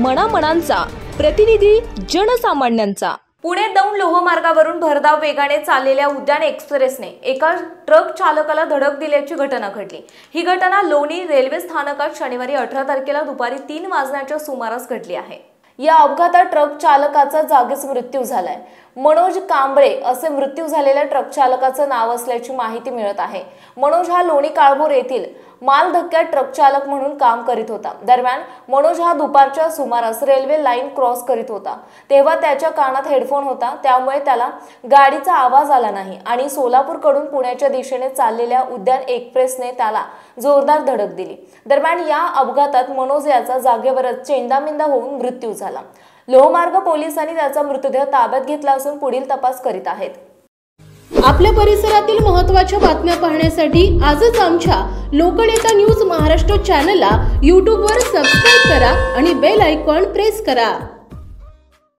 मनामनांचा प्रतिनिधी जनसामान्यांचा। पुणे दौंड लोहमार्गावरून भरधाव वेगाने चाललेल्या उद्यान एक्सप्रेसने एका ट्रक चालकाला धडक दिल्याची घटना घडली। ही घटना लोणी रेल्वे स्थानकात शनिवारी 18 तारखेला दुपारी 3 वाजण्याच्या सुमारास घडली आहे। या अपघातात ट्रक चालकाचा जागीच मृत्यू झालाय। मनोज कांबळे असे मृत्यू झालेल्या ट्रक चालकाचं नाव असल्याची माहिती मिळत आहे। मनोज हा लोणी काळभोर येथील माल धक्क्यात ट्रक चालक म्हणून काम करीत होता। दरम्यान मनोज हा दुपारच्या सुमारास रेल्वे लाईन क्रॉस करीत होता, तेव्हा त्याच्या कानात हेडफोन होता, त्यामुळे त्याला गाडीचा आवाज आला नाही आणि सोलापूरकडून पुण्याच्या दिशेने चाललेल्या उद्यान एक्सप्रेसने त्याला जोरदार धडक दिली। दरम्यान या अपघातात मनोज याचा जागेवरच चेंदामेंदा होऊन मृत्यू झाला। लोहमार्ग पोलिसांनी त्याचा मृतदेह ताब्यात घेतला असून पुढील तपास करीत आहेत। आपल्या परिसरातील महत्त्वाच्या बातम्या पाहण्यासाठी आजच आमच्या लोकनेता न्यूज महाराष्ट्र चॅनलला YouTube वर सबस्क्राइब करा आणि बेल आयकॉन प्रेस करा।